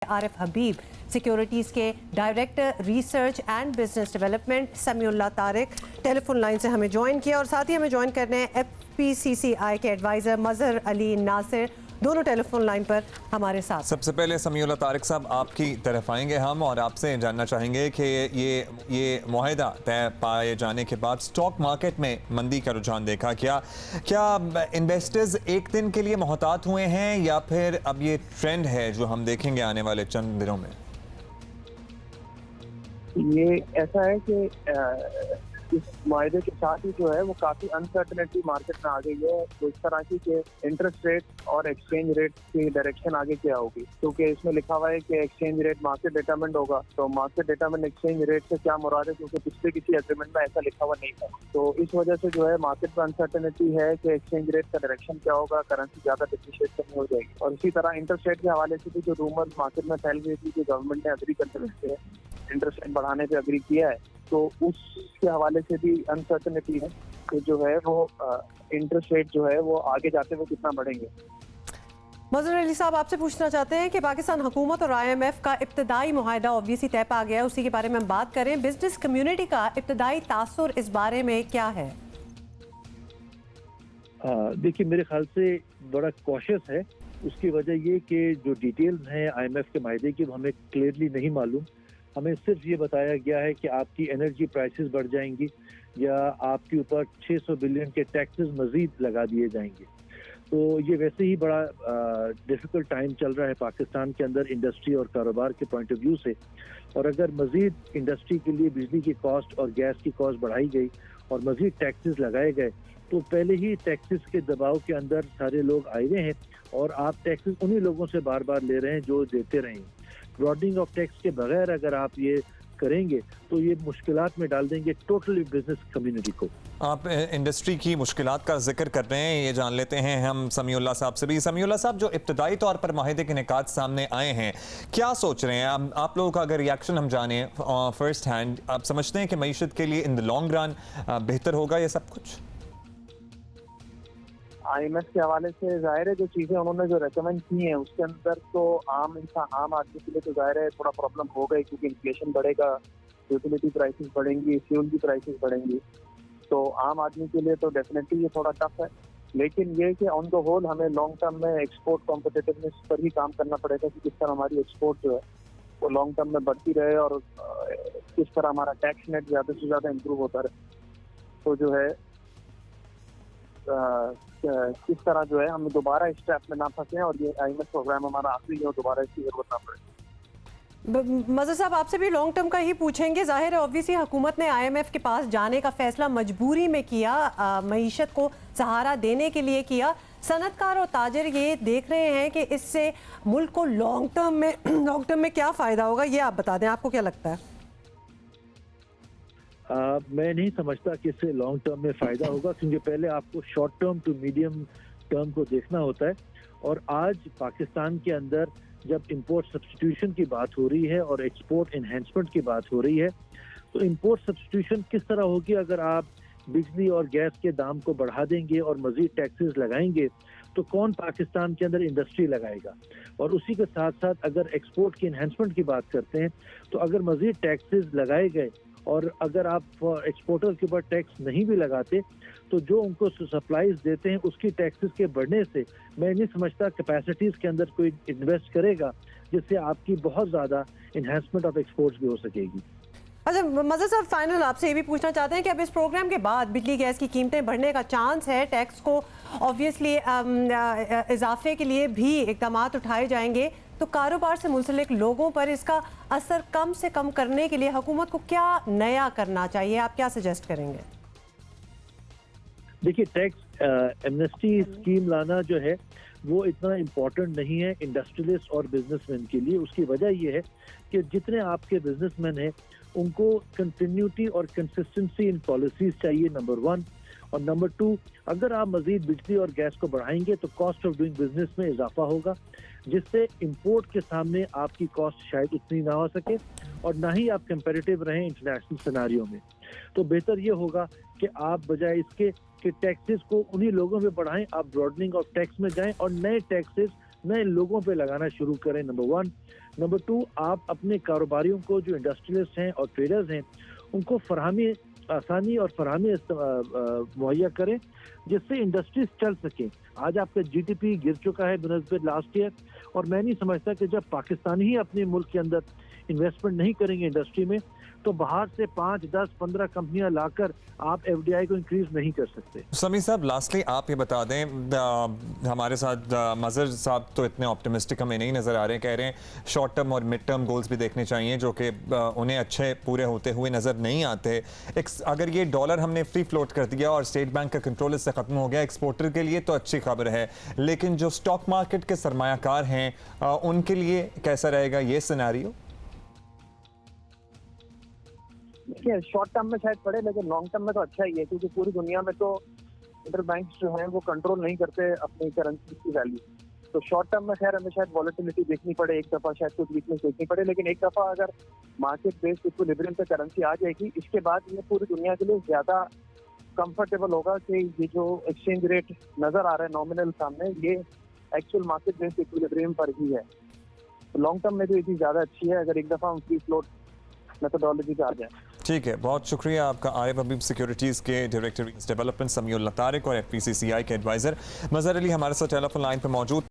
आरिफ हबीब, securities के director research and business development Samiullah Tariq telephone line से हमें ज्वाइन किया, और साथ ही हमें ज्वाइन करने हैं FPCCI के एडवाइज़र मज़हर अली नासिर, दोनों टेलीफोन लाइन पर हमारे साथ। सबसे पहले समीउल्लाह तारिक साहब, आपकी तरफ आएंगे हम और आपसे जानना चाहेंगे कि ये मुआहदा तय पाए जाने के बाद स्टॉक मार्केट में मंदी का रुझान देखा, क्या इन्वेस्टर्स एक दिन के लिए मोहतात हुए हैं या फिर अब ये ट्रेंड है जो हम देखेंगे आने वाले चंद दिनों में? ये ऐसा है कि इस मुआहदे के साथ ही जो है वो काफी अनसर्टेनिटी मार्केट में आ गई है। तो इस तरह की कि इंटरेस्ट रेट और एक्सचेंज रेट की डायरेक्शन आगे क्या होगी, क्योंकि इसमें लिखा हुआ है कि एक्सचेंज रेट मार्केट डिटरमिन्ड होगा। तो मार्केट डिटरमिन्ड एक्सचेंज रेट से क्या मुराद है, क्योंकि पिछले किसी एग्रीमेंट में ऐसा लिखा हुआ नहीं था। तो इस वजह से जो है मार्केट में अनसर्टेनिटी है कि एक्सचेंज रेट का डायरेक्शन क्या होगा, करेंसी ज्यादा डिप्रिशिएट करनी हो जाएगी। और इसी तरह इंटरेस्ट रेट के हवाले से भी जो रूमर्स मार्केट में फैल गई थी कि गवर्नमेंट ने अग्री करते इंटरेस्ट रेट बढ़ाने पे अग्री किया है, तो उसके हवाले से भी अनसर्टेनिटी है कि जो है वो इंटरेस्ट रेट जो है वो आगे जाते हुए कितना बढ़ेंगे। मज़हर अली साहब, आपसे पूछना चाहते हैं कि पाकिस्तान हुकूमत और IMF का इब्तदाई मुआहदा ऑब्वियसली तय पा गया है, उसी के बारे में हम बात करें। बिजनेस कम्युनिटी का इब्तदाई तासुर इस बारे में क्या है? देखिए, मेरे ख्याल से बड़ा कॉशियस है। उसकी वजह ये कि जो डिटेल्स हैं IMF के माहदे की वो हमें क्लियरली नहीं मालूम। हमें सिर्फ ये बताया गया है कि आपकी एनर्जी प्राइसेस बढ़ जाएंगी या आपके ऊपर 600 बिलियन के टैक्सेस मजीद लगा दिए जाएंगे। तो ये वैसे ही बड़ा डिफिकल्ट टाइम चल रहा है पाकिस्तान के अंदर इंडस्ट्री और कारोबार के पॉइंट ऑफ व्यू से। और अगर मजीद इंडस्ट्री के लिए बिजली की कॉस्ट और गैस की कॉस्ट बढ़ाई गई और मजीद टैक्सेस लगाए गए, तो पहले ही टैक्सेस के दबाव के अंदर सारे लोग आए हुए हैं और आप टैक्सेस उन्हीं लोगों से बार बार ले रहे हैं जो देते रहे। ब्रॉडनिंग ऑफ टैक्स के बगैर अगर आप ये करेंगे तो ये मुश्किलात में डाल देंगे टोटली बिजनेस कम्युनिटी को। आप इंडस्ट्री की मुश्किलात का जिक्र कर रहे हैं, ये जान लेते हैं हम समीउल्लाह साहब से भी। समीउल्लाह साहब, जो इब्तदाई तौर पर माहिदे के निकात सामने आए हैं, क्या सोच रहे हैं आप लोगों का? अगर रिएक्शन हम जाने फर्स्ट हैंड, आप समझते हैं कि मईशत के लिए इन द लॉन्ग रन बेहतर होगा ये सब कुछ? IMF के हवाले से जाहिर है जो चीजें उन्होंने जो रेकमेंड की हैं उसके अंदर तो आम आदमी के लिए तो जाहिर है थोड़ा प्रॉब्लम होगा ही, क्योंकि इन्फ्लेशन बढ़ेगा, यूटिलिटी प्राइसेस बढ़ेंगी, फ्यूल की प्राइसेस बढ़ेंगी। तो आम आदमी के लिए तो डेफिनेटली ये थोड़ा टफ है। लेकिन ये कि ऑन द होल हमें लॉन्ग टर्म में एक्सपोर्ट कॉम्पिटिटिवनेस पर ही काम करना पड़ेगा कि किस तरह हमारी एक्सपोर्ट जो है वो लॉन्ग टर्म में बढ़ती रहे और किस तरह हमारा टैक्स नेट ज़्यादा से ज़्यादा इम्प्रूव होता रहे। तो जो है किस तरह जो है हम दोबारा इस ट्रैप में ना फंसे और ये IMF प्रोग्राम हमारा आखिरी है और दोबारा इसकी जरूरत ना पड़े। मज़हर साहब, आपसे भी लॉन्ग टर्म का ही पूछेंगे। जाहिर है ऑब्वियसली हुकूमत ने IMF के पास जाने का फैसला मजबूरी में किया, मईशत को सहारा देने के लिए किया। सनतकार और ताजर ये देख रहे हैं कि इससे मुल्क को लॉन्ग टर्म में क्या फ़ायदा होगा, ये आप बता दें, आपको क्या लगता है? मैं नहीं समझता कि इससे लॉन्ग टर्म में फ़ायदा होगा, क्योंकि पहले आपको short term to medium term को देखना होता है। और आज पाकिस्तान के अंदर जब इंपोर्ट सब्स्टिट्यूशन की बात हो रही है और एक्सपोर्ट एनहेंसमेंट की बात हो रही है, तो इंपोर्ट सब्स्टिट्यूशन किस तरह होगी? अगर आप बिजली और गैस के दाम को बढ़ा देंगे और मजीद टैक्सेस लगाएंगे तो कौन पाकिस्तान के अंदर इंडस्ट्री लगाएगा? और उसी के साथ साथ अगर एक्सपोर्ट की एनहेंसमेंट की बात करते हैं, तो अगर मजीद टैक्सेस लगाए गए और अगर आप एक्सपोर्टर के ऊपर टैक्स नहीं भी लगाते, तो जो उनको सप्लाईज देते हैं उसकी टैक्सेस के बढ़ने से मैं नहीं समझता कैपेसिटीज के अंदर कोई इन्वेस्ट करेगा जिससे आपकी बहुत ज़्यादा इन्हेंसमेंट ऑफ एक्सपोर्ट्स भी हो सकेगी। अच्छा मज़हर साहब, फाइनल आपसे ये भी पूछना चाहते हैं कि अब इस प्रोग्राम के बाद बिजली गैस की कीमतें बढ़ने का चांस है, टैक्स को ऑब्वियसली इजाफे के लिए भी इकदाम उठाए जाएंगे, तो कारोबार से मुंसलिक लोगों पर इसका असर कम से कम करने के लिए हुकूमत को क्या नया करना चाहिए? आप क्या सजेस्ट करेंगे? देखिए, टैक्स एमनेस्टी स्कीम लाना जो है वो इतना इम्पोर्टेंट नहीं है इंडस्ट्रियलिस्ट और बिजनेसमैन के लिए। उसकी वजह ये है कि जितने आपके बिजनेसमैन हैं उनको कंटिन्यूटी और कंसिस्टेंसी इन पॉलिसीज चाहिए, नंबर 1। और नंबर 2, अगर आप मजीद बिजली और गैस को बढ़ाएंगे तो कॉस्ट ऑफ डूइंग बिजनेस में इजाफा होगा, जिससे इंपोर्ट के सामने आपकी कॉस्ट शायद उतनी ना हो सके और ना ही आप कंपैरेटिव रहें इंटरनेशनल सिनारियो में। तो बेहतर ये होगा कि आप बजाय इसके कि टैक्सेस को उन्हीं लोगों में बढ़ाएं, आप ब्रॉडनिंग ऑफ टैक्स में जाएं और नए टैक्सेस नए लोगों पे लगाना शुरू करें, नंबर 1। नंबर 2, आप अपने कारोबारियों को, जो इंडस्ट्रियलिस्ट हैं और ट्रेडर्स हैं, उनको फरहमी आसानी और फरहमी मुहैया करें जिससे इंडस्ट्रीज चल सके। आज आपका जीडीपी गिर चुका है बनस्बत लास्ट ईयर, और मैं नहीं समझता कि जब पाकिस्तान ही अपने मुल्क के अंदर इन्वेस्टमेंट नहीं करेंगे इंडस्ट्री में, तो बाहर से 5, 10, 15 कंपनियां लाकर आप एफडीआई को इंक्रीज नहीं कर सकते। समीर साहब, लास्टली आप ये बता दें, हमारे साथ मजहर साहब तो इतने ऑप्टिमिस्टिक हमें नहीं नज़र आ रहे हैं, कह रहे हैं शॉर्ट टर्म और मिड टर्म गोल्स भी देखने चाहिए जो कि उन्हें अच्छे पूरे होते हुए नज़र नहीं आते। अगर ये डॉलर हमने फ्री फ्लोट कर दिया और स्टेट बैंक का कंट्रोल इससे ख़त्म हो गया, एक्सपोर्टर के लिए तो अच्छी खबर है, लेकिन जो स्टॉक मार्केट के सरमायाकार हैं उनके लिए कैसा रहेगा ये सिनेरियो? देखिए, शॉर्ट टर्म में शायद पड़े, लेकिन लॉन्ग टर्म में तो अच्छा ही है, क्योंकि पूरी दुनिया में तो इंटर बैंक्स जो हैं वो कंट्रोल नहीं करते अपनी करेंसी की वैल्यू। तो शॉर्ट टर्म में खैर हमें शायद वॉलेटिलिटी देखनी पड़े, एक दफा शायद कुछ वीकनेस देखनी पड़े, लेकिन एक दफा अगर मार्केट बेस्ड इक्विलिब्रियम पे करेंसी आ जाएगी, इसके बाद ये पूरी दुनिया के लिए ज्यादा कंफर्टेबल होगा कि ये जो एक्सचेंज रेट नजर आ रहा है नॉमिनल सामने, ये एक्चुअल मार्केट बेस्ड इक्विलिब्रियम पर ही है। तो लॉन्ग टर्म में तो ये चीज ज्यादा अच्छी है अगर एक दफा हम फ्री फ्लोट मेथोडोलॉजी पे आ जाए। ठीक है, बहुत शुक्रिया आपका। आरिफ हबीब सिक्योरिटीज़ के डायरेक्टर डेवलपमेंट समीउल्लाह तारिक और FPCCI के एडवाइज़र मज़हर अली हमारे साथ टेलीफोन लाइन पर मौजूद।